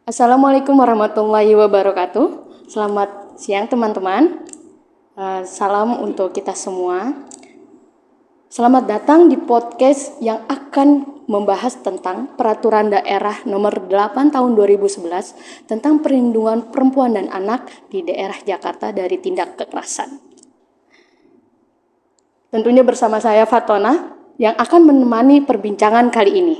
Assalamualaikum warahmatullahi wabarakatuh. Selamat siang teman-teman. Salam untuk kita semua. Selamat datang di podcast yang akan membahas tentang Peraturan Daerah Nomor 8 Tahun 2011 tentang perlindungan perempuan dan anak di daerah Jakarta dari tindak kekerasan. Tentunya bersama saya Fatona yang akan menemani perbincangan kali ini.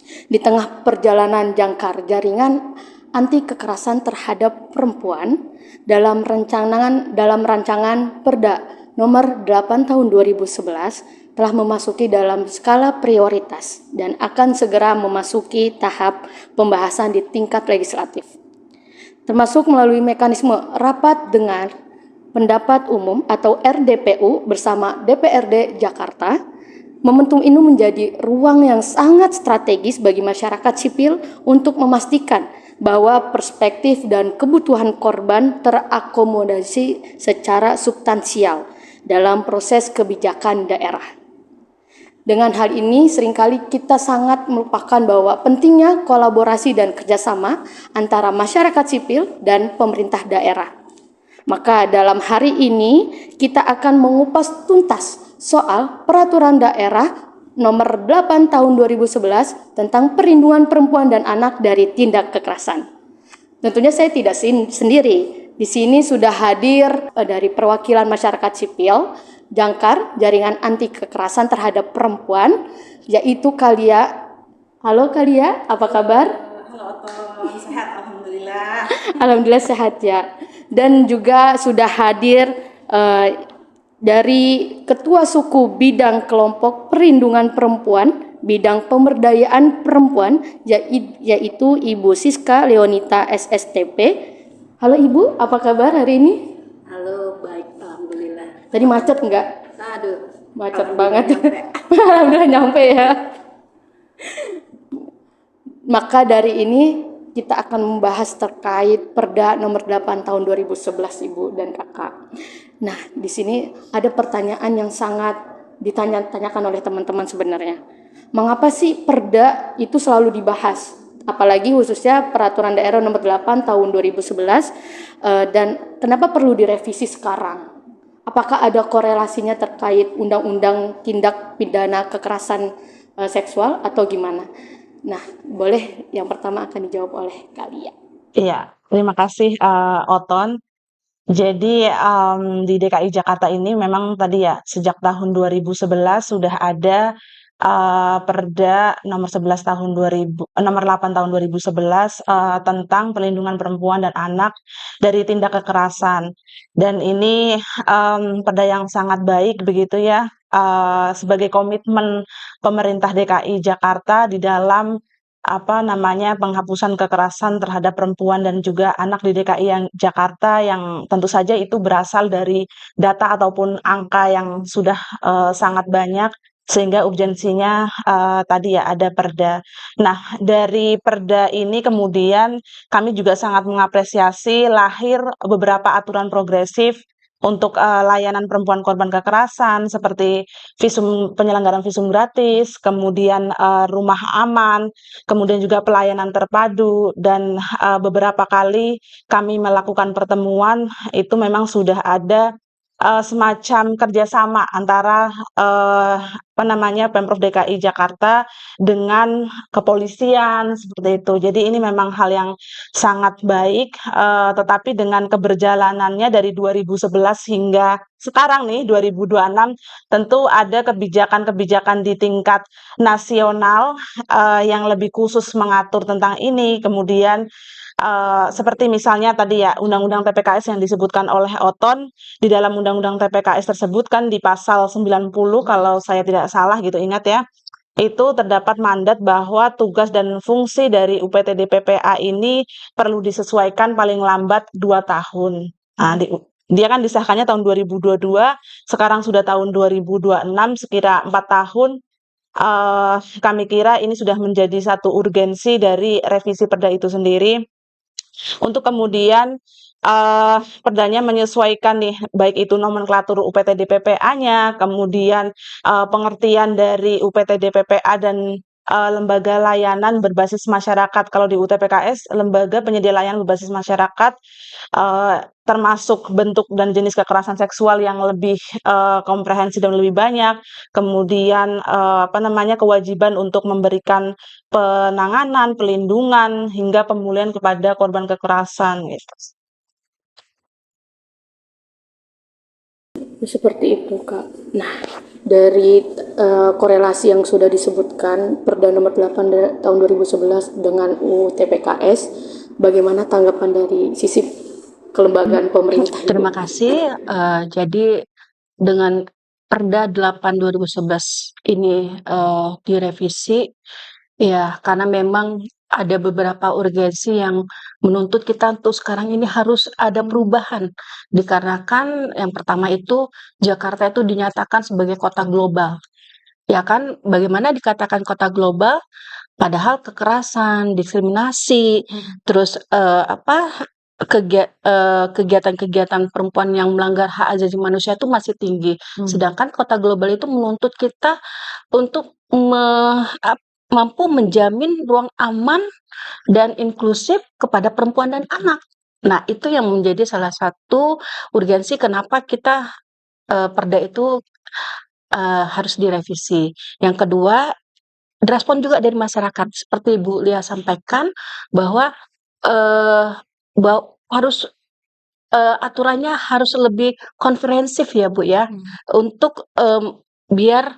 Di tengah perjalanan jangkar jaringan anti kekerasan terhadap perempuan dalam rancangan Perda Nomor 8 Tahun 2011 telah memasuki dalam skala prioritas dan akan segera memasuki tahap pembahasan di tingkat legislatif, termasuk melalui mekanisme rapat dengar pendapat umum atau RDPU bersama DPRD Jakarta. Momentum ini menjadi ruang yang sangat strategis bagi masyarakat sipil untuk memastikan bahwa perspektif dan kebutuhan korban terakomodasi secara substansial dalam proses kebijakan daerah. Dengan hal ini, seringkali kita sangat melupakan bahwa pentingnya kolaborasi dan kerjasama antara masyarakat sipil dan pemerintah daerah. Maka dalam hari ini, kita akan mengupas tuntas soal Peraturan Daerah Nomor 8 Tahun 2011 tentang perlindungan perempuan dan anak dari tindak kekerasan. Tentunya saya tidak sendiri. Di sini sudah hadir dari perwakilan masyarakat sipil, Jangkar, Jaringan Anti Kekerasan Terhadap Perempuan, yaitu Kalia. Halo Kalia, apa kabar? Halo Oton, sehat Alhamdulillah. Alhamdulillah sehat ya. Dan juga sudah hadir dari Ketua Suku Bidang Kelompok Perlindungan Perempuan, Bidang Pemberdayaan Perempuan, yaitu Ibu Siska Leonita SSTP. Halo Ibu, apa kabar hari ini? Halo, baik Alhamdulillah. Tadi macet enggak? Aduh, Macet Alhamdulillah banget. nyampe. Alhamdulillah nyampe ya. Maka dari ini kita akan membahas terkait Perda Nomor 8 Tahun 2011 Ibu dan Kakak. Nah, di sini ada pertanyaan yang sangat ditanya-tanyakan oleh teman-teman sebenarnya. Mengapa sih Perda itu selalu dibahas? Apalagi khususnya Peraturan Daerah Nomor 8 Tahun 2011 dan kenapa perlu direvisi sekarang? Apakah ada korelasinya terkait Undang-Undang Tindak Pidana Kekerasan Seksual atau gimana? Nah, boleh yang pertama akan dijawab oleh Kalia. Iya, terima kasih Oton. Jadi di DKI Jakarta ini memang tadi ya sejak tahun 2011 sudah ada Perda nomor 11 tahun 2000, nomor 8 tahun 2011 tentang perlindungan perempuan dan anak dari tindak kekerasan. Dan ini perda yang sangat baik begitu ya sebagai komitmen pemerintah DKI Jakarta di dalam penghapusan kekerasan terhadap perempuan dan juga anak di DKI yang Jakarta yang tentu saja itu berasal dari data ataupun angka yang sudah sangat banyak sehingga urgensinya tadi ya ada perda. Nah, dari perda ini kemudian kami juga sangat mengapresiasi lahir beberapa aturan progresif untuk layanan perempuan korban kekerasan seperti penyelenggaraan visum gratis, kemudian rumah aman, kemudian juga pelayanan terpadu dan beberapa kali kami melakukan pertemuan itu memang sudah ada semacam kerjasama antara Pemprov DKI Jakarta dengan kepolisian seperti itu. Jadi ini memang hal yang sangat baik, tetapi dengan keberjalanannya dari 2011 hingga sekarang nih 2026 tentu ada kebijakan-kebijakan di tingkat nasional yang lebih khusus mengatur tentang ini. Kemudian seperti misalnya tadi ya Undang-Undang TPKS yang disebutkan oleh Oton, di dalam Undang-Undang TPKS tersebut kan di pasal 90 kalau saya tidak salah gitu ingat ya, itu terdapat mandat bahwa tugas dan fungsi dari UPTD PPA ini perlu disesuaikan paling lambat 2 tahun. Nah, dia kan disahkannya tahun 2022, sekarang sudah tahun 2026, sekira 4 tahun. Kami kira ini sudah menjadi satu urgensi dari revisi perda itu sendiri untuk kemudian perdanya menyesuaikan nih baik itu nomenklatur UPTD PPA-nya, kemudian pengertian dari UPTD PPA dan lembaga layanan berbasis masyarakat. Kalau di UTPKS, lembaga penyedia layanan berbasis masyarakat, termasuk bentuk dan jenis kekerasan seksual yang lebih komprehensif dan lebih banyak. Kemudian kewajiban untuk memberikan penanganan, pelindungan hingga pemulihan kepada korban kekerasan gitu. Seperti itu, Kak. Nah, dari korelasi yang sudah disebutkan Perda nomor 8 tahun 2011 dengan UU TPKS, bagaimana tanggapan dari sisi kelembagaan pemerintah? Terima kasih. Jadi dengan Perda 8 2011 ini direvisi, ya karena memang ada beberapa urgensi yang menuntut kita untuk sekarang ini harus ada perubahan. Dikarenakan yang pertama itu Jakarta itu dinyatakan sebagai kota global. Ya kan, bagaimana dikatakan kota global, padahal kekerasan, diskriminasi, terus kegiatan-kegiatan perempuan yang melanggar hak asasi manusia itu masih tinggi. Sedangkan kota global itu menuntut kita untuk mampu menjamin ruang aman dan inklusif kepada perempuan dan anak. Nah, itu yang menjadi salah satu urgensi kenapa kita Perda itu harus direvisi. Yang kedua, respon juga dari masyarakat seperti Bu Lia sampaikan bahwa harus aturannya harus lebih komprehensif ya Bu ya, untuk biar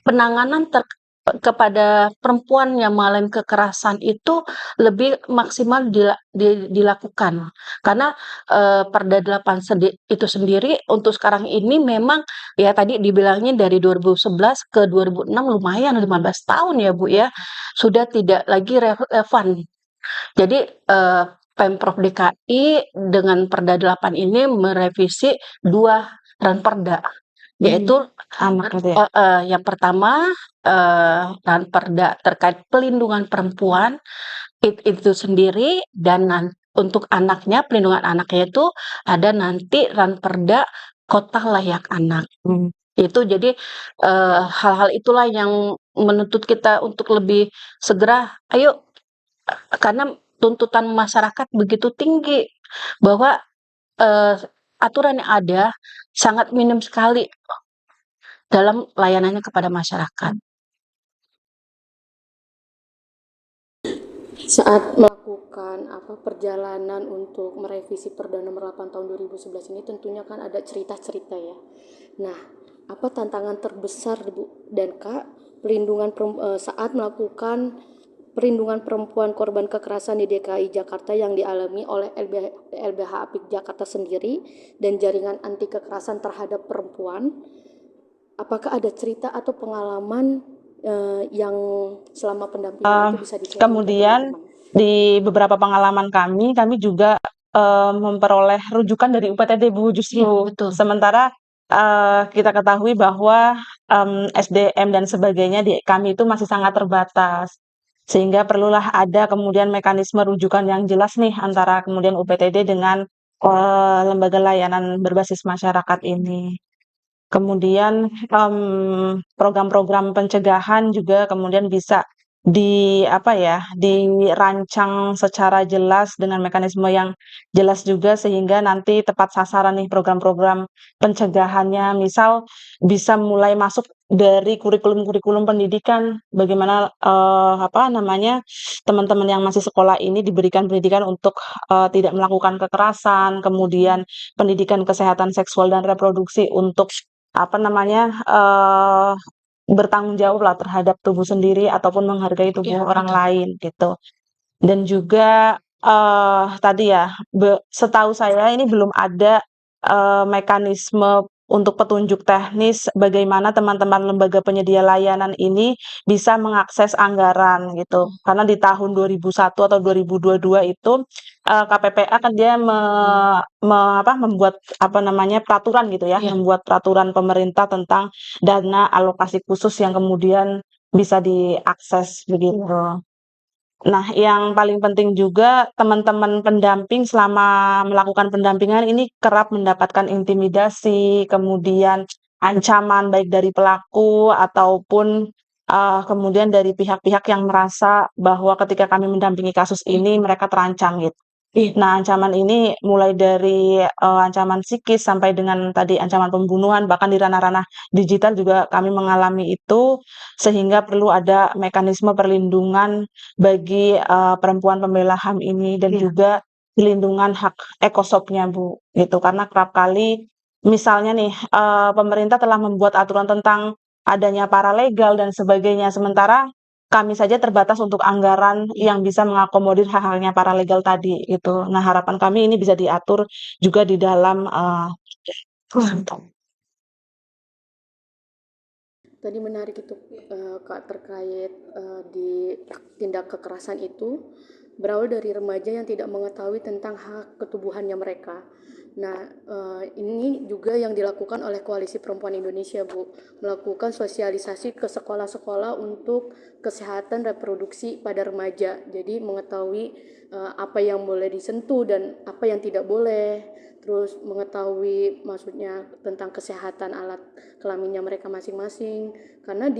penanganan kepada perempuan yang mengalami kekerasan itu lebih maksimal dilakukan. Karena Perda 8 itu sendiri untuk sekarang ini memang ya tadi dibilangnya dari 2011 ke 2006 lumayan 15 tahun ya Bu ya, sudah tidak lagi relevan. Jadi Pemprov DKI dengan Perda 8 ini merevisi 2 ranperda, yaitu yang pertama ranperda terkait pelindungan perempuan itu sendiri, dan untuk anaknya, pelindungan anaknya itu ada nanti ranperda kota layak anak. Itu jadi hal-hal itulah yang menuntut kita untuk lebih segera, ayo, karena tuntutan masyarakat begitu tinggi bahwa aturan yang ada sangat minim sekali dalam layanannya kepada masyarakat. Saat melakukan perjalanan untuk merevisi Perda nomor 8 tahun 2011 ini tentunya kan ada cerita-cerita ya. Nah, apa tantangan terbesar Bu dan Kak saat melakukan perlindungan perempuan korban kekerasan di DKI Jakarta yang dialami oleh LBH Apik Jakarta sendiri dan jaringan anti kekerasan terhadap perempuan? Apakah ada cerita atau pengalaman yang selama pendampingan itu bisa dicari? Kemudian di beberapa pengalaman kami juga memperoleh rujukan dari UPTD Bu justru. Betul. Sementara kita ketahui bahwa SDM dan sebagainya di kami itu masih sangat terbatas. Sehingga perlulah ada kemudian mekanisme rujukan yang jelas nih antara kemudian UPTD dengan lembaga layanan berbasis masyarakat ini. Kemudian program-program pencegahan juga kemudian bisa dirancang secara jelas dengan mekanisme yang jelas juga sehingga nanti tepat sasaran nih program-program pencegahannya. Misal bisa mulai masuk dari kurikulum-kurikulum pendidikan, bagaimana teman-teman yang masih sekolah ini diberikan pendidikan untuk tidak melakukan kekerasan, kemudian pendidikan kesehatan seksual dan reproduksi untuk bertanggung jawab lah terhadap tubuh sendiri ataupun menghargai tubuh orang lain gitu. Dan juga tadi ya, setahu saya ini belum ada mekanisme untuk petunjuk teknis bagaimana teman-teman lembaga penyedia layanan ini bisa mengakses anggaran gitu. Karena di tahun 2001 atau 2022 itu KPPA kan dia membuat peraturan gitu ya, membuat peraturan pemerintah tentang dana alokasi khusus yang kemudian bisa diakses begitu. Nah, yang paling penting juga teman-teman pendamping selama melakukan pendampingan ini kerap mendapatkan intimidasi, kemudian ancaman baik dari pelaku ataupun kemudian dari pihak-pihak yang merasa bahwa ketika kami mendampingi kasus ini mereka terancam gitu. Nah, ancaman ini mulai dari, ancaman psikis sampai dengan tadi ancaman pembunuhan, bahkan di ranah-ranah digital juga kami mengalami itu, sehingga perlu ada mekanisme perlindungan bagi, perempuan pembela HAM ini dan Iya. juga pelindungan hak ekosopnya, Bu, gitu. Karena kerap kali misalnya nih, pemerintah telah membuat aturan tentang adanya paralegal dan sebagainya, sementara kami saja terbatas untuk anggaran yang bisa mengakomodir hal-halnya paralegal tadi, gitu. Nah, harapan kami ini bisa diatur juga di dalam, Tadi menarik itu Kak terkait di tindak kekerasan itu berawal dari remaja yang tidak mengetahui tentang hak ketubuhannya mereka. Nah, ini juga yang dilakukan oleh Koalisi Perempuan Indonesia, Bu, melakukan sosialisasi ke sekolah-sekolah untuk kesehatan reproduksi pada remaja. Jadi mengetahui apa yang boleh disentuh dan apa yang tidak boleh, terus mengetahui maksudnya tentang kesehatan alat kelaminnya mereka masing-masing, karena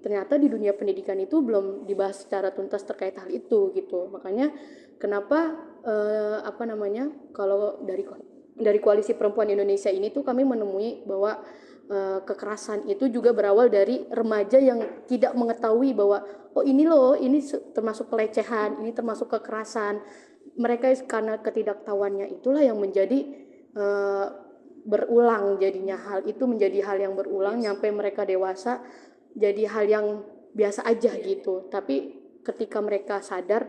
ternyata di dunia pendidikan itu belum dibahas secara tuntas terkait hal itu gitu. Makanya kenapa kalau dari Koalisi Perempuan Indonesia ini tuh kami menemui bahwa kekerasan itu juga berawal dari remaja yang tidak mengetahui bahwa oh ini loh, ini termasuk pelecehan, ini termasuk kekerasan. Mereka karena ketidaktahuannya itulah yang menjadi berulang, jadinya hal itu menjadi hal yang berulang nyampe mereka dewasa jadi hal yang biasa aja gitu. Tapi ketika mereka sadar,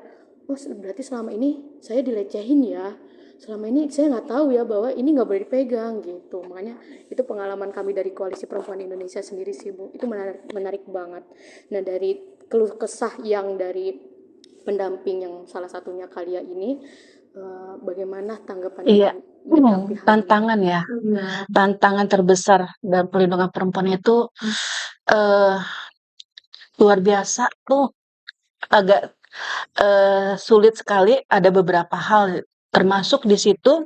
oh berarti selama ini saya dilecehin ya, selama ini saya nggak tahu ya bahwa ini nggak boleh dipegang gitu. Makanya itu pengalaman kami dari Koalisi Perempuan Indonesia sendiri sih, Bu, itu menarik banget. Nah, dari keluh kesah yang dari pendamping yang salah satunya Kalia ini, bagaimana tanggapan Iya, menyikapi hal ini? tantangan ya. Tantangan terbesar dalam perlindungan perempuan itu eh, luar biasa tuh, agak sulit sekali. Ada beberapa hal, termasuk di situ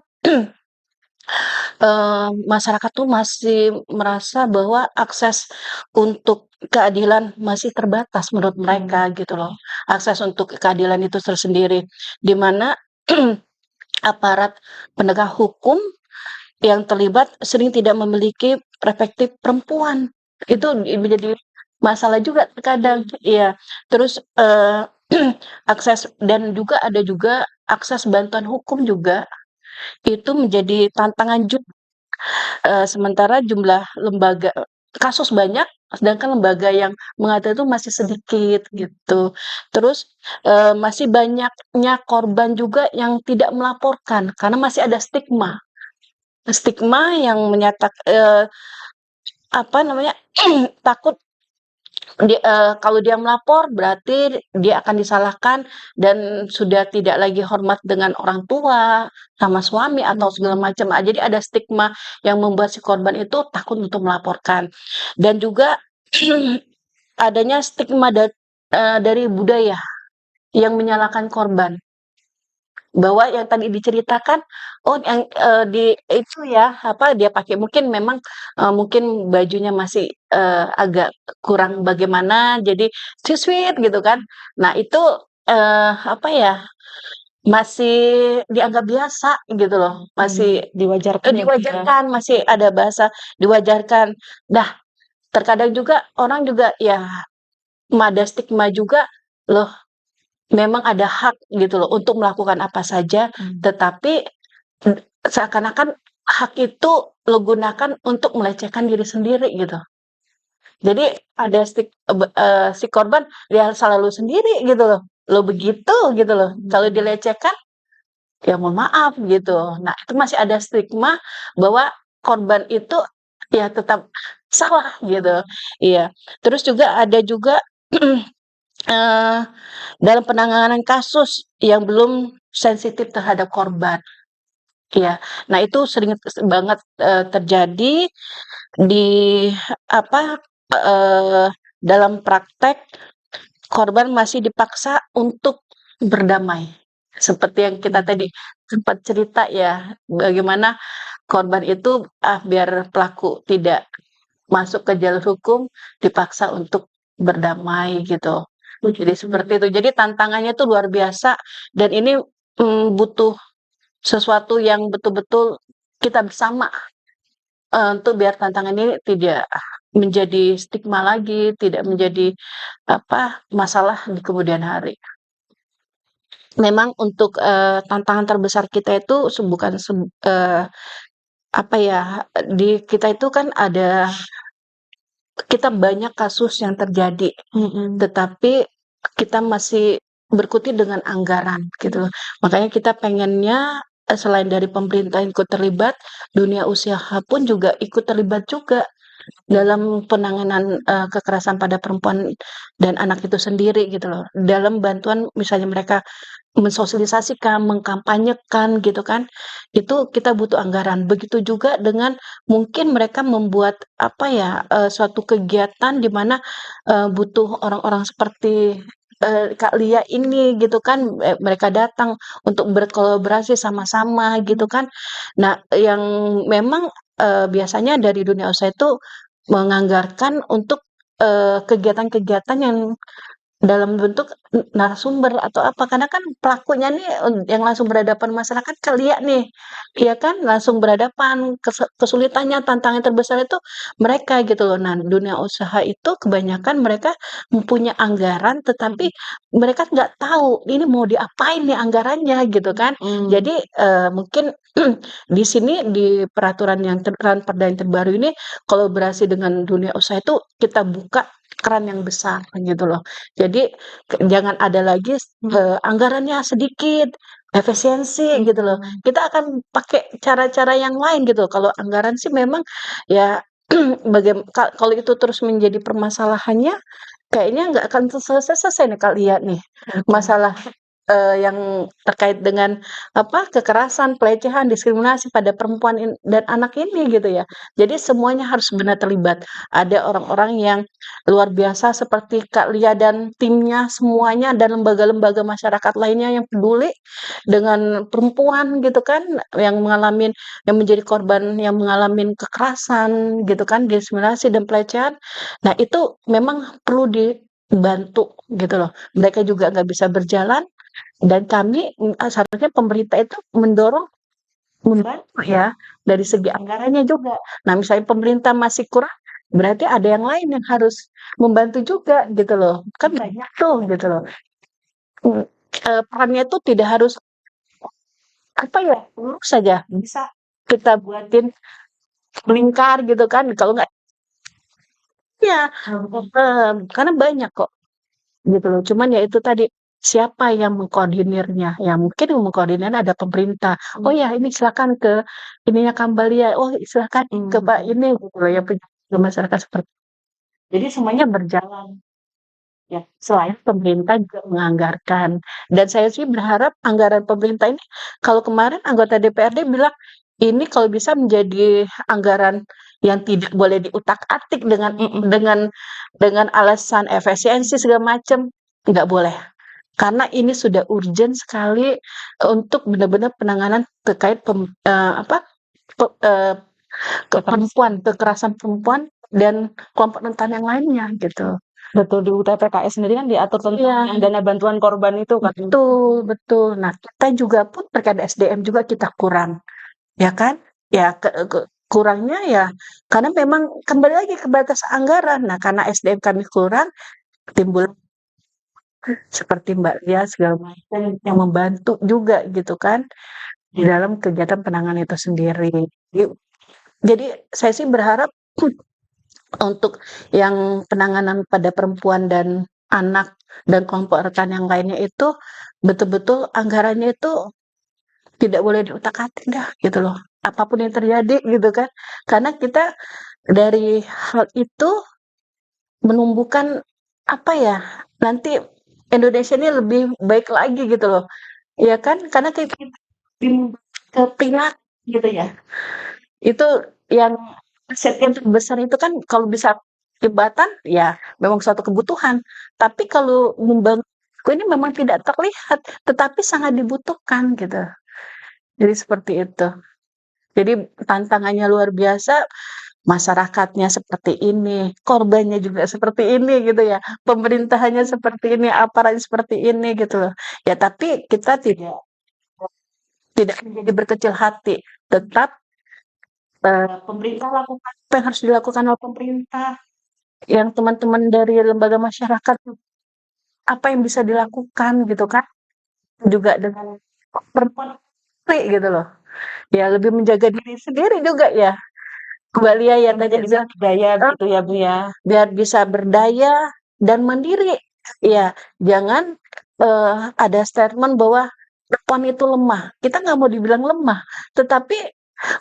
masyarakat tuh masih merasa bahwa akses untuk keadilan masih terbatas menurut mereka gitu loh. Akses untuk keadilan itu tersendiri, di mana aparat penegak hukum yang terlibat sering tidak memiliki perspektif perempuan. Itu menjadi masalah juga terkadang, iya. Terus, akses dan juga ada juga akses bantuan hukum juga, itu menjadi tantangan juga. Sementara jumlah lembaga kasus banyak, sedangkan lembaga yang mengadili itu masih sedikit gitu. Terus, masih banyaknya korban juga yang tidak melaporkan karena masih ada stigma. Stigma yang apa namanya, takut kalau dia melapor berarti dia akan disalahkan dan sudah tidak lagi hormat dengan orang tua, sama suami atau segala macam. Jadi ada stigma yang membuat si korban itu takut untuk melaporkan. Dan juga adanya stigma dari budaya yang menyalahkan korban. Bahwa yang tadi diceritakan, oh yang, di itu ya, apa, dia pakai mungkin memang, mungkin bajunya masih, agak kurang bagaimana, jadi sweet gitu kan. Nah itu, apa ya, masih dianggap biasa gitu loh, masih diwajarkan ya, Bu, ya? diwajarkan, masih ada bahasa diwajarkan. Nah, terkadang juga orang juga ya, ada stigma juga, loh memang ada hak gitu loh untuk melakukan apa saja, tetapi seakan-akan hak itu lo gunakan untuk melecehkan diri sendiri gitu. Jadi ada si korban ya salah lu sendiri gitu loh. Lo begitu gitu loh. Kalau dilecehkan ya mohon maaf gitu. Nah, itu masih ada stigma bahwa korban itu ya tetap salah gitu. Iya. Terus juga ada juga eh, dalam penanganan kasus yang belum sensitif terhadap korban. Iya. Nah, itu sering banget, terjadi di apa, dalam praktek korban masih dipaksa untuk berdamai. Seperti yang kita tadi sempat cerita ya, bagaimana korban itu, biar pelaku tidak masuk ke jalur hukum, dipaksa untuk berdamai gitu. Jadi seperti itu. Jadi tantangannya tuh luar biasa dan ini butuh sesuatu yang betul-betul kita bersama untuk biar tantangan ini tidak menjadi stigma lagi, tidak menjadi masalah di kemudian hari. Memang untuk tantangan terbesar kita itu bukan di kita itu kan kita banyak kasus yang terjadi, tetapi kita masih berkutik dengan anggaran gitu loh. Makanya kita pengennya selain dari pemerintah ikut terlibat, dunia usaha pun juga ikut terlibat juga dalam penanganan kekerasan pada perempuan dan anak itu sendiri gitu loh. Dalam bantuan misalnya mereka mensosialisasikan, mengkampanyekan gitu kan, itu kita butuh anggaran. Begitu juga dengan mungkin mereka membuat suatu kegiatan di mana butuh orang-orang seperti Kak Lia ini gitu kan, mereka datang untuk berkolaborasi sama-sama gitu kan. Nah, yang memang biasanya dari dunia usaha itu menganggarkan untuk kegiatan-kegiatan yang dalam bentuk narasumber atau apa, karena kan pelakunya nih yang langsung berhadapan masyarakat Kak nih, iya kan, langsung berhadapan, kesulitannya, tantangan terbesar itu mereka gitu loh. Nah, dunia usaha itu kebanyakan mereka mempunyai anggaran, tetapi mereka nggak tahu ini mau diapain nih anggarannya gitu kan. Jadi mungkin di sini di peraturan yang perda yang terbaru ini kolaborasi dengan dunia usaha itu kita buka keran yang besar gitu loh. Jadi jangan ada lagi anggarannya sedikit, efisiensi gitu loh. Kita akan pakai cara-cara yang lain gitu. Kalau anggaran sih memang ya kalau itu terus menjadi permasalahannya, kayaknya nggak akan selesai-selesai nih lihat nih masalah yang terkait dengan kekerasan, pelecehan, diskriminasi pada perempuan dan anak ini gitu ya. Jadi semuanya harus benar terlibat. Ada orang-orang yang luar biasa seperti Kak Lia dan timnya semuanya dan lembaga-lembaga masyarakat lainnya yang peduli dengan perempuan gitu kan, yang menjadi korban yang mengalami kekerasan gitu kan, diskriminasi dan pelecehan. Nah, itu memang perlu dibantu gitu loh. Mereka juga nggak bisa berjalan dan kami seharusnya pemerintah itu membantu ya dari segi anggarannya juga. Nah, misalnya pemerintah masih kurang, berarti ada yang lain yang harus membantu juga gitu loh. Kan banyak tuh gitu loh. Perannya itu tidak harus lurus saja. Bisa kita buatin melingkar gitu kan. Kalau nggak ya, karena banyak kok gitu loh. Cuman ya itu tadi siapa yang mengkoordinirnya? Ya mungkin yang mengkoordinir ada pemerintah. Oh ya ini silakan ke ininya Kambalia. Oh silakan ke Pak ini gitu loh ya ke masyarakat seperti. Jadi semuanya berjalan. Ya, selain pemerintah juga menganggarkan. Dan saya sih berharap anggaran pemerintah ini, kalau kemarin anggota DPRD bilang ini kalau bisa menjadi anggaran yang tidak boleh diutak-atik dengan alasan efisiensi segala macam, nggak boleh. Karena ini sudah urgent sekali untuk benar-benar penanganan terkait perempuan, kekerasan perempuan dan kelompok rentan yang lainnya gitu. Betul, di UU TPKS sendiri kan diatur tentang yang dana bantuan korban itu kan. Betul, betul. Nah, kita juga pun terkait SDM juga kita kurang, ya kan? Ya kurangnya ya karena memang kembali lagi ke batas anggaran. Nah, karena SDM kami kurang, timbul seperti Mbak Lia segala macam yang membantu juga gitu kan di dalam kegiatan penanganan itu sendiri. Jadi saya sih berharap untuk yang penanganan pada perempuan dan anak dan kelompok rentan yang lainnya itu betul-betul anggarannya itu tidak boleh diutak-atik dah gitu loh. Apapun yang terjadi gitu kan. Karena kita dari hal itu menumbuhkan nanti Indonesia ini lebih baik lagi gitu loh. Ya kan? Karena kita ke perilaku gitu ya. Itu yang aset yang terbesar itu kan kalau bisa jembatan ya memang suatu kebutuhan. Tapi kalau membangun ini memang tidak terlihat, tetapi sangat dibutuhkan gitu. Jadi seperti itu. Jadi tantangannya luar biasa. masyarakatnya seperti ini, korbannya juga seperti ini gitu ya, pemerintahannya seperti ini, aparatnya seperti ini gitu loh. Ya tapi kita tidak menjadi berkecil hati, tetap pemerintah lakukan apa yang harus dilakukan oleh pemerintah, yang teman-teman dari lembaga masyarakat apa yang bisa dilakukan gitu kan, juga dengan perempuan gitu loh. Ya lebih menjaga diri sendiri juga ya. Kembali ya tadi Bisa berdaya gitu ya Bu ya. biar bisa berdaya dan mandiri. Ya, jangan ada statement bahwa perempuan itu lemah. Kita nggak mau dibilang lemah, tetapi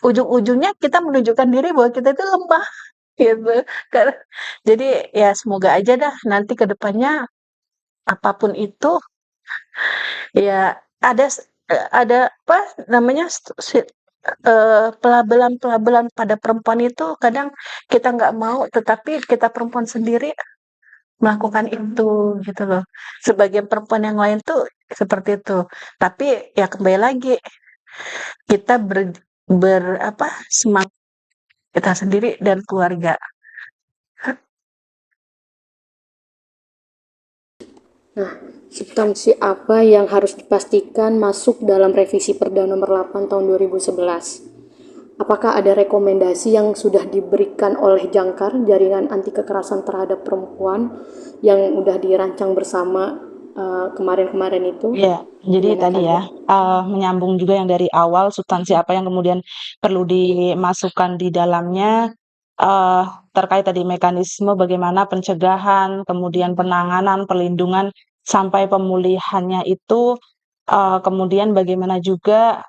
ujung-ujungnya kita menunjukkan diri bahwa kita itu lemah gitu. Karena jadi ya semoga aja dah nanti ke depannya apapun itu ya ada apa namanya pelabelan-pelabelan pada perempuan itu kadang kita nggak mau, tetapi kita perempuan sendiri melakukan itu gitu loh. Sebagian perempuan yang lain tuh seperti itu. Tapi ya kembali lagi kita apa semangat kita sendiri dan keluarga. Nah, substansi apa yang harus dipastikan masuk dalam revisi Perda nomor 8 tahun 2011? Apakah ada rekomendasi yang sudah diberikan oleh Jangkar, Jaringan Anti Kekerasan Terhadap Perempuan, yang udah dirancang bersama kemarin-kemarin itu? Iya, jadi Gimana tadi ya, menyambung juga yang dari awal, substansi apa yang kemudian perlu dimasukkan di dalamnya, eee, terkait tadi mekanisme bagaimana pencegahan, kemudian penanganan, perlindungan, sampai pemulihannya itu, kemudian bagaimana juga,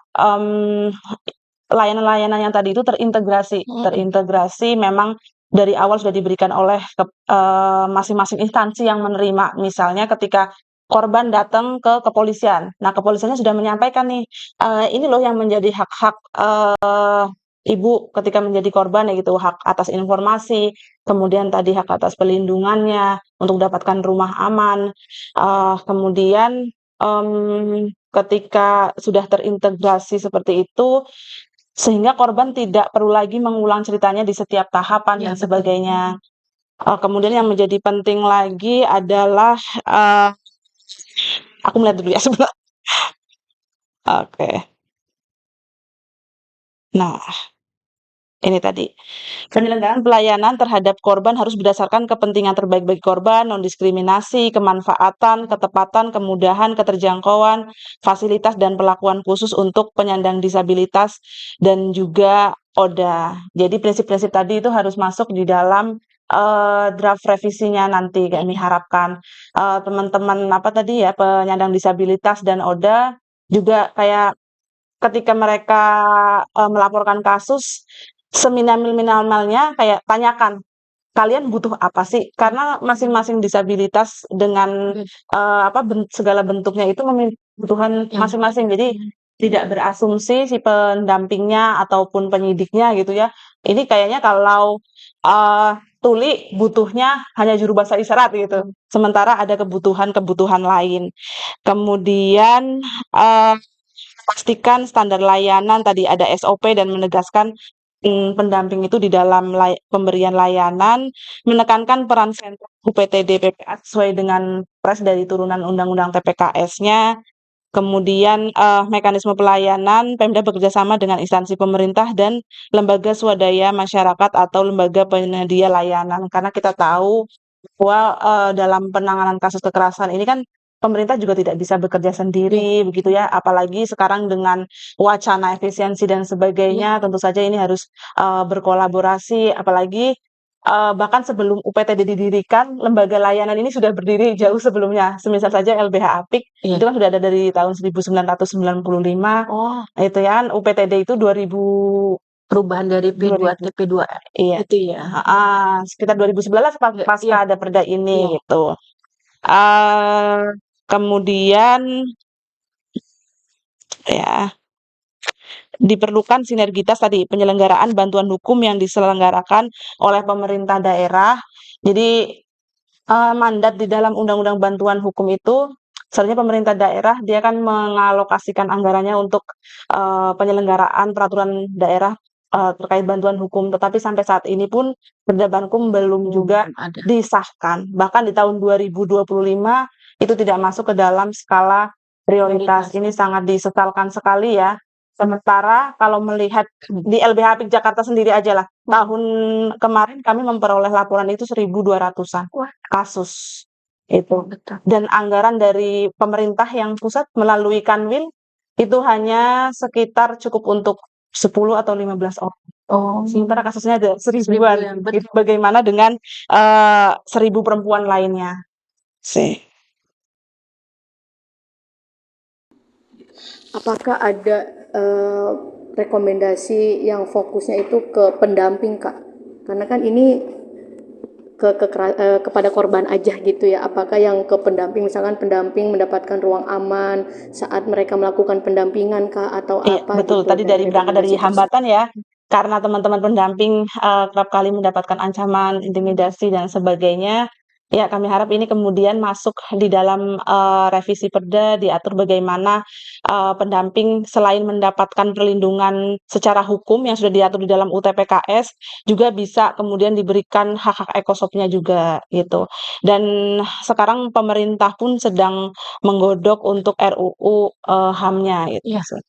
layanan-layanan yang tadi itu terintegrasi memang dari awal sudah diberikan oleh masing-masing instansi yang menerima. Misalnya ketika korban datang ke kepolisian. Nah, kepolisiannya sudah menyampaikan nih, ini loh yang menjadi hak-hak, ibu ketika menjadi korban ya gitu, hak atas informasi, kemudian tadi hak atas pelindungannya, untuk dapatkan rumah aman, kemudian, ketika sudah terintegrasi seperti itu, sehingga korban tidak perlu lagi mengulang ceritanya di setiap tahapan dan sebagainya. Kemudian yang menjadi penting lagi adalah, aku melihat dulu ya sebentar. Oke. Nah, ini tadi, penyelenggaraan pelayanan terhadap korban harus berdasarkan kepentingan terbaik bagi korban, non-diskriminasi, kemanfaatan, ketepatan, kemudahan, keterjangkauan, fasilitas dan perlakuan khusus untuk penyandang disabilitas dan juga ODA. Jadi prinsip-prinsip tadi itu harus masuk di dalam, draft revisinya nanti kami harapkan. Teman-teman apa tadi ya, penyandang disabilitas dan ODA juga kayak ketika mereka, melaporkan kasus, seminimal-minimalnya kayak tanyakan, "Kalian butuh apa sih?" Karena masing-masing disabilitas dengan, apa, segala bentuknya itu memiliki kebutuhan masing-masing. Jadi tidak berasumsi si pendampingnya ataupun penyidiknya gitu ya, ini kayaknya kalau, tuli butuhnya hanya juru bahasa isyarat gitu, sementara ada kebutuhan-kebutuhan lain. Kemudian, pastikan standar layanan tadi ada SOP dan menegaskan, pendamping itu di dalam pemberian layanan, menekankan peran sentral UPTD PPA sesuai dengan pres dari turunan Undang-Undang TPKS-nya, kemudian, mekanisme pelayanan Pemda bekerjasama dengan instansi pemerintah dan lembaga swadaya masyarakat atau lembaga penyedia layanan. Karena kita tahu bahwa, dalam penanganan kasus kekerasan ini kan pemerintah juga tidak bisa bekerja sendiri begitu ya, apalagi sekarang dengan wacana efisiensi dan sebagainya, tentu saja ini harus, berkolaborasi, apalagi, bahkan sebelum UPTD didirikan, lembaga layanan ini sudah berdiri jauh sebelumnya. Semisal saja LBH Apik, itu kan sudah ada dari tahun 1995, Oh, itu kan UPTD itu 2000 perubahan dari P2 ke P2 iya, itu ya. sekitar 2011 pasca ada perda ini Iya. gitu. Kemudian ya, diperlukan sinergitas tadi penyelenggaraan bantuan hukum yang diselenggarakan oleh pemerintah daerah. Jadi, mandat di dalam undang-undang bantuan hukum itu seharusnya pemerintah daerah dia kan mengalokasikan anggarannya untuk, penyelenggaraan peraturan daerah terkait bantuan hukum, tetapi sampai saat ini pun Perda Bankum belum juga Ada. disahkan. Bahkan di tahun 2025 itu tidak masuk ke dalam skala prioritas. Ini sangat disesalkan sekali ya. Sementara kalau melihat di LBH Apik Jakarta sendiri aja lah, tahun kemarin kami memperoleh laporan itu 1.200-an Wah. kasus itu. Betul. Dan anggaran dari pemerintah yang pusat melalui Kanwil itu hanya sekitar cukup untuk 10 atau 15 orang. Oh, Sementara kasusnya ada 1000 seribuan. ya, Itu betul. bagaimana dengan 1.000 perempuan lainnya? Sih. Apakah ada rekomendasi yang fokusnya itu ke pendamping, Kak? Karena kan ini kepada korban aja gitu ya. Apakah yang ke pendamping, misalkan pendamping mendapatkan ruang aman saat mereka melakukan pendampingan kah atau Iya, apa betul. gitu Tadi dari berangkat dari rekomendasi tersebut? hambatan ya, karena teman-teman pendamping kerap kali mendapatkan ancaman, intimidasi dan sebagainya. Ya, kami harap ini kemudian masuk di dalam revisi Perda, diatur bagaimana pendamping selain mendapatkan perlindungan secara hukum yang sudah diatur di dalam UTPKS, juga bisa kemudian diberikan hak-hak ekosopnya juga gitu. Dan sekarang pemerintah pun sedang menggodok untuk RUU HAM-nya gitu. Iya.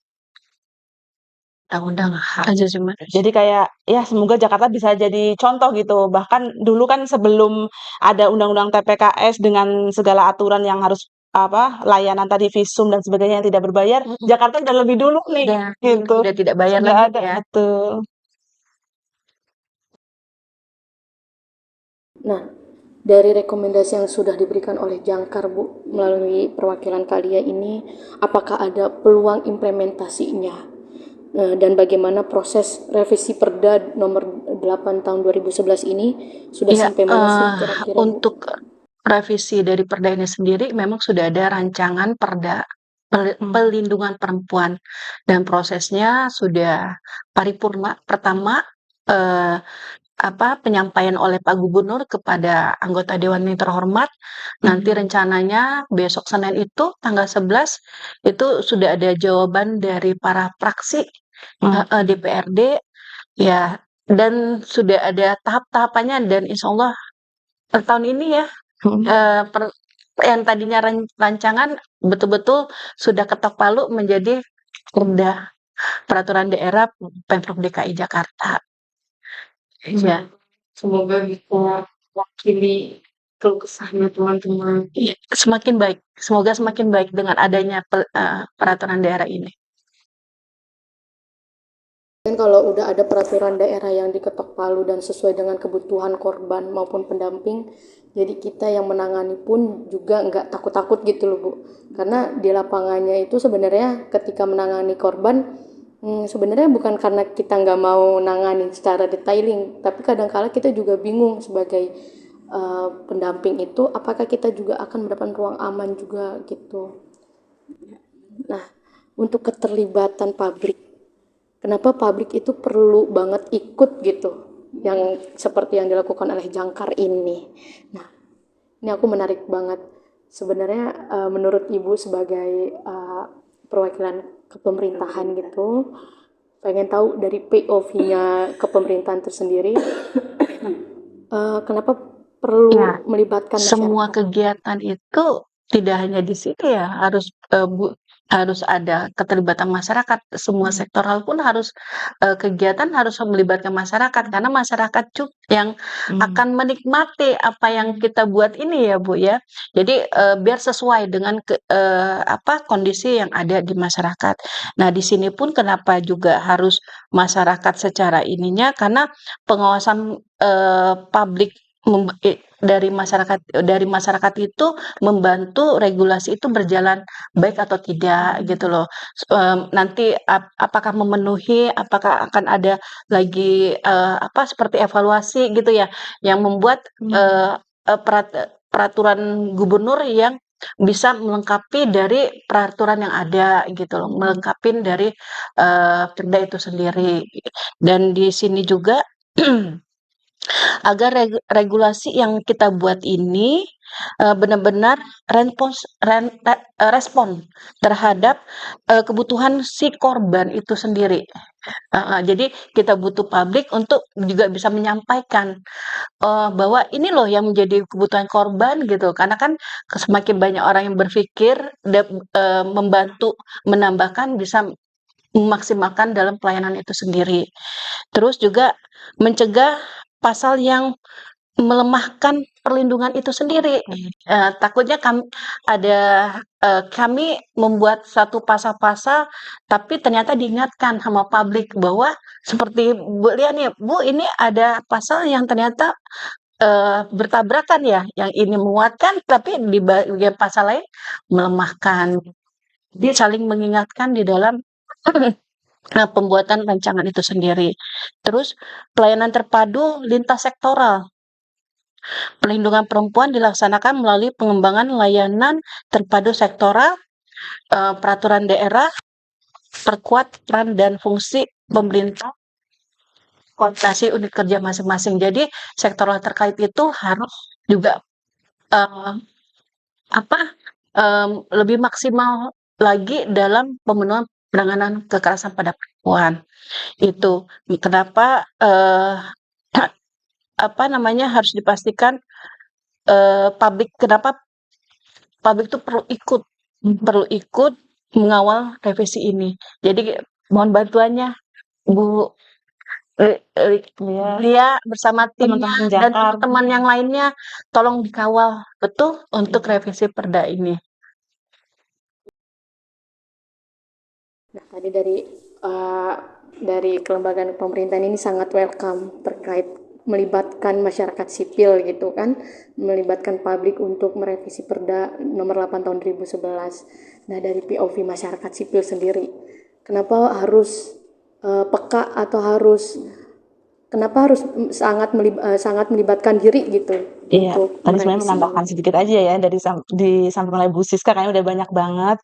Undang-undang hak asasi manusia. Jadi kayak ya semoga Jakarta bisa jadi contoh gitu. Bahkan dulu kan sebelum ada undang-undang TPKS dengan segala aturan yang harus layanan tadi visum dan sebagainya yang tidak berbayar, Jakarta udah lebih dulu nih gitu. Sudah tidak bayar Sudah lagi ada ya. betul. Nah, dari rekomendasi yang sudah diberikan oleh Jangkar, Bu, melalui perwakilan kalian ini, apakah ada peluang implementasinya? Dan bagaimana proses revisi Perda nomor 8 tahun 2011 ini sudah Iya, sampai mana sih kira-kira, Bu? untuk revisi dari Perda ini sendiri memang sudah ada rancangan Perda Pelindungan Perempuan dan prosesnya sudah paripurna. Pertama, eh, penyampaian oleh Pak Gubernur kepada anggota Dewan yang terhormat. Nanti rencananya besok Senin itu tanggal 11 itu sudah ada jawaban dari para fraksi DPRD ya, dan sudah ada tahap-tahapannya, dan insya Allah tahun ini ya yang tadinya rancangan betul-betul sudah ketok palu menjadi Perda Peraturan Daerah Pemprov DKI Jakarta. Ya, semoga bisa mewakili keluh kesahnya teman-teman. Iya, semakin baik. Semoga semakin baik dengan adanya peraturan daerah ini. Dan kalau udah ada peraturan daerah yang diketok palu dan sesuai dengan kebutuhan korban maupun pendamping, jadi kita yang menangani pun juga nggak takut-takut gitu loh, Bu. Karena di lapangannya itu sebenarnya ketika menangani korban, sebenarnya bukan karena kita nggak mau nangani secara detailing, tapi kadang-kala kita juga bingung sebagai pendamping itu, apakah kita juga akan mendapatkan ruang aman juga gitu. Nah, untuk keterlibatan pabrik, kenapa pabrik itu perlu banget ikut gitu, yang seperti yang dilakukan oleh Jangkar ini. Nah, ini aku menarik banget. Sebenarnya menurut Ibu sebagai perwakilan kepemerintahan gitu, pengen tahu dari POV-nya kepemerintahan tersendiri, kenapa perlu melibatkan masyarakat? Semua kegiatan itu tidak hanya di sini ya, harus ada keterlibatan masyarakat. Semua sektoral pun harus kegiatan harus melibatkan masyarakat, karena masyarakat yang akan menikmati apa yang kita buat ini ya, Bu ya. Jadi biar sesuai dengan kondisi yang ada di masyarakat. Nah, di sini pun kenapa juga harus masyarakat secara ininya, karena pengawasan publik dari masyarakat itu membantu regulasi itu berjalan baik atau tidak gitu loh. Nanti apakah memenuhi, apakah akan ada lagi seperti evaluasi gitu ya, yang membuat peraturan gubernur yang bisa melengkapi dari peraturan yang ada gitu loh, melengkapi dari Perda itu sendiri. Dan di sini juga agar regulasi yang kita buat ini benar-benar respon terhadap kebutuhan si korban itu sendiri. Jadi kita butuh publik untuk juga bisa menyampaikan bahwa ini loh yang menjadi kebutuhan korban gitu. Karena kan semakin banyak orang yang berpikir membantu menambahkan bisa memaksimalkan dalam pelayanan itu sendiri. Terus juga mencegah pasal yang melemahkan perlindungan itu sendiri. Takutnya kami membuat satu pasal-pasal, tapi ternyata diingatkan sama publik bahwa seperti Bu lihat nih, Bu ini ada pasal yang ternyata bertabrakan ya, yang ini menguatkan, tapi di bagian pasal lain melemahkan. Jadi saling mengingatkan di dalam pembuatan rancangan itu sendiri. Terus pelayanan terpadu lintas sektoral. Pelindungan perempuan dilaksanakan melalui pengembangan layanan terpadu sektoral, peraturan daerah, perkuat peran dan fungsi pemerintah, koordinasi unit kerja masing-masing. Jadi sektoral terkait itu harus juga lebih maksimal lagi dalam pemenuhan penanganan kekerasan pada perempuan. Itu kenapa harus dipastikan kenapa publik itu perlu ikut mengawal revisi ini. Jadi mohon bantuannya Bu Lia bersama timnya Teman-teman dan Jakar. teman-teman yang lainnya, tolong dikawal betul untuk revisi Perda ini. Nah, tadi dari kelembagaan pemerintahan ini sangat welcome terkait melibatkan masyarakat sipil gitu kan, melibatkan publik untuk merevisi Perda nomor 8 tahun 2011. Nah, dari POV masyarakat sipil sendiri, kenapa harus peka atau kenapa harus sangat melibatkan diri gitu? Iya, untuk tadi sebenarnya merevisi menambahkan ini? sedikit aja ya disampaikan oleh Bu Siska kayaknya udah banyak banget.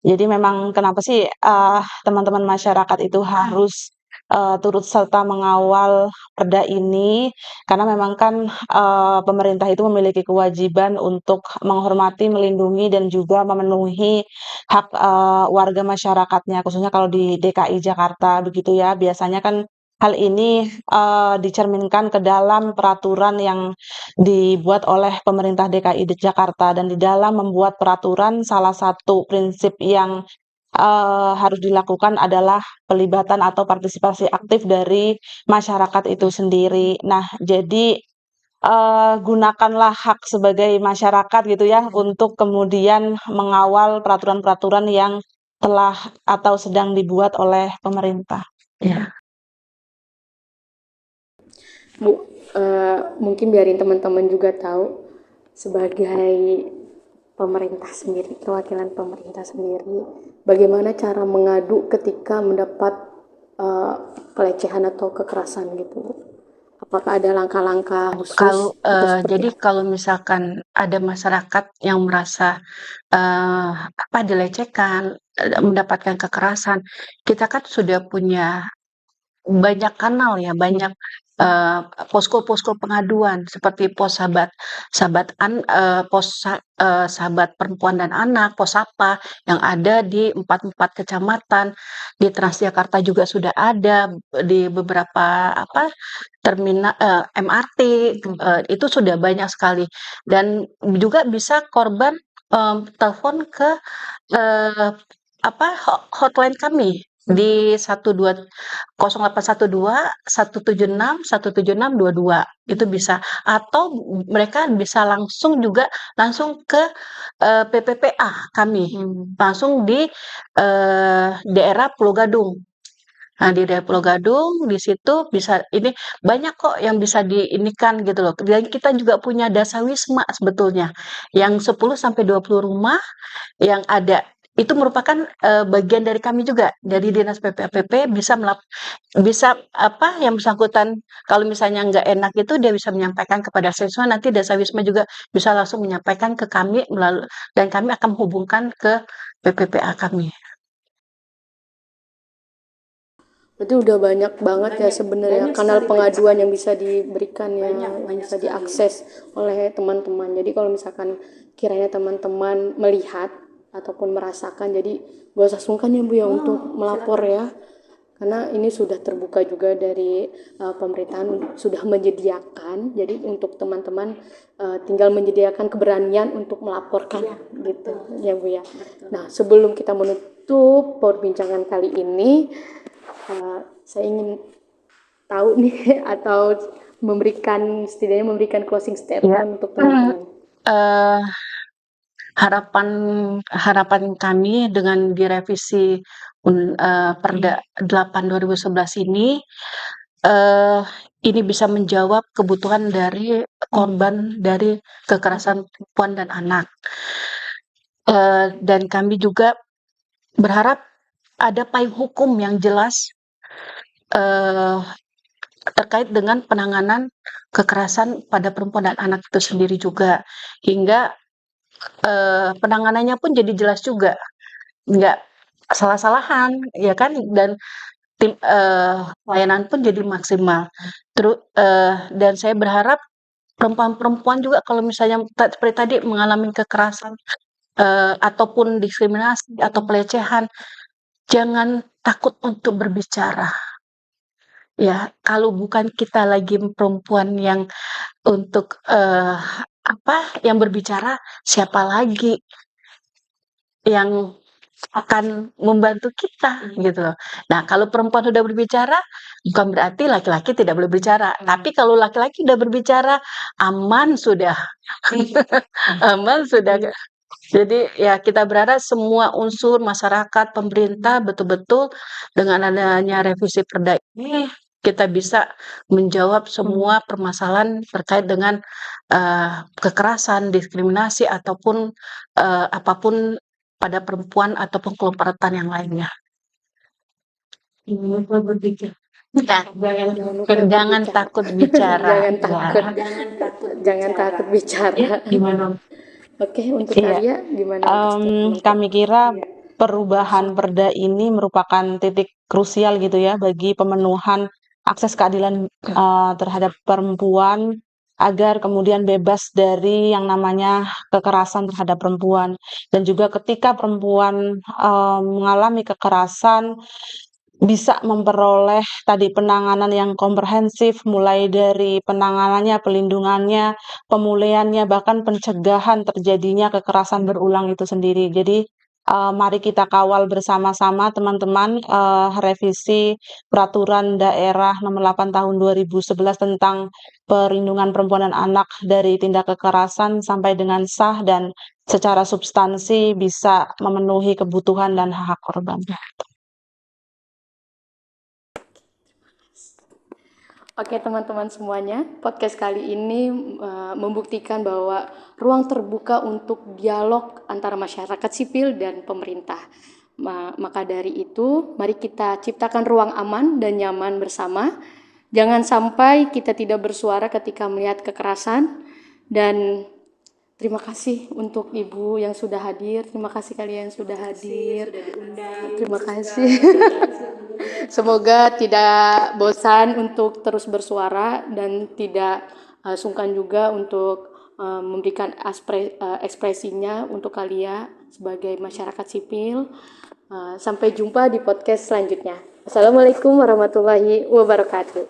Jadi memang kenapa sih teman-teman masyarakat itu harus turut serta mengawal Perda ini karena memang kan pemerintah itu memiliki kewajiban untuk menghormati, melindungi dan juga memenuhi hak warga masyarakatnya khususnya kalau di DKI Jakarta begitu ya. Biasanya kan hal ini dicerminkan ke dalam peraturan yang dibuat oleh pemerintah DKI Jakarta dan di dalam membuat peraturan salah satu prinsip yang harus dilakukan adalah pelibatan atau partisipasi aktif dari masyarakat itu sendiri. Nah, jadi gunakanlah hak sebagai masyarakat gitu ya untuk kemudian mengawal peraturan-peraturan yang telah atau sedang dibuat oleh pemerintah. Ya. Bu, mungkin biarin teman-teman juga tahu sebagai pemerintah sendiri, perwakilan pemerintah sendiri, bagaimana cara mengadu ketika mendapat pelecehan atau kekerasan gitu. Apakah ada langkah-langkah khusus? Kalau jadi apa? kalau misalkan ada masyarakat yang merasa dilecehkan, mendapatkan kekerasan, kita kan sudah punya banyak kanal ya, banyak posko-posko pengaduan seperti pos sahabat perempuan dan anak, pos SAPA yang ada di 44 kecamatan. Di Transjakarta juga sudah ada di beberapa terminal MRT itu sudah banyak sekali dan juga bisa korban telepon ke eh, hotline kami di 0812 176 176 22 itu bisa atau mereka bisa langsung ke PPPA kami langsung di daerah Pulau Gadung. Nah, di daerah Pulau Gadung, di situ bisa ini banyak kok yang bisa diinikan gitu loh. Dan kita juga punya dasawisma sebetulnya yang 10 sampai 20 rumah yang ada. Itu merupakan bagian dari kami juga dari Dinas PPAPP bisa yang bersangkutan kalau misalnya nggak enak itu dia bisa menyampaikan kepada siswa nanti dasawisma juga bisa langsung menyampaikan ke kami melalui dan kami akan menghubungkan ke PPPA kami. Berarti udah banyak banget ya sebenarnya banyak kanal sekali, pengaduan yang bisa diberikan ya, Banyak, yang banyak bisa sekali. diakses oleh teman-teman. Jadi kalau misalkan kiranya teman-teman melihat ataupun merasakan, jadi gak usah sungkan ya Bu ya untuk melapor ya. Karena ini sudah terbuka juga dari pemerintahan sudah menyediakan. Jadi untuk teman-teman tinggal menyediakan keberanian untuk melaporkan gitu ya Bu ya. Nah, sebelum kita menutup perbincangan kali ini, saya ingin tahu nih atau setidaknya memberikan closing statement untuk teman-teman. Eh, harapan harapan kami dengan direvisi Perda 8 2011 ini bisa menjawab kebutuhan dari korban dari kekerasan perempuan dan anak. Dan kami juga berharap ada payung hukum yang jelas eh, terkait dengan penanganan kekerasan pada perempuan dan anak itu sendiri juga, hingga penanganannya pun jadi jelas juga, nggak salah-salahan, ya kan? Dan tim pelayanan pun jadi maksimal. Dan saya berharap perempuan-perempuan juga kalau misalnya seperti tadi mengalami kekerasan ataupun diskriminasi atau pelecehan, jangan takut untuk berbicara. Ya, kalau bukan kita lagi perempuan yang untuk yang berbicara, siapa lagi yang akan membantu kita gitu loh. Nah, kalau perempuan sudah berbicara, bukan berarti laki-laki tidak boleh bicara. Tapi kalau laki-laki sudah berbicara, aman sudah. Aman sudah. Jadi ya kita berharap semua unsur masyarakat, pemerintah betul-betul dengan adanya revisi Perda ini kita bisa menjawab semua permasalahan terkait dengan kekerasan, diskriminasi ataupun apapun pada perempuan ataupun kelompok rentan yang lainnya. Jangan takut bicara. Jangan takut bicara. Gimana? Oke, untuk Iya. Arya gimana untuk statement? Kami kira perubahan Perda ini merupakan titik krusial gitu ya bagi pemenuhan akses keadilan terhadap perempuan agar kemudian bebas dari yang namanya kekerasan terhadap perempuan. Dan juga ketika perempuan mengalami kekerasan bisa memperoleh tadi penanganan yang komprehensif, mulai dari penanganannya, pelindungannya, pemulihannya, bahkan pencegahan terjadinya kekerasan berulang itu sendiri. Jadi mari kita kawal bersama-sama teman-teman revisi Peraturan Daerah Nomor 8 Tahun 2011 tentang perlindungan perempuan dan anak dari tindak kekerasan sampai dengan sah dan secara substansi bisa memenuhi kebutuhan dan hak korban. Oke teman-teman semuanya, podcast kali ini membuktikan bahwa ruang terbuka untuk dialog antara masyarakat sipil dan pemerintah. Maka dari itu, mari kita ciptakan ruang aman dan nyaman bersama. Jangan sampai kita tidak bersuara ketika melihat kekerasan. Dan terima kasih untuk Ibu yang sudah hadir. Terima kasih kalian yang sudah hadir. Sudah diundang. Terima kasih. Semoga tidak bosan untuk terus bersuara dan tidak sungkan juga untuk memberikan ekspresinya untuk kalian sebagai masyarakat sipil. Sampai jumpa di podcast selanjutnya. Assalamualaikum warahmatullahi wabarakatuh.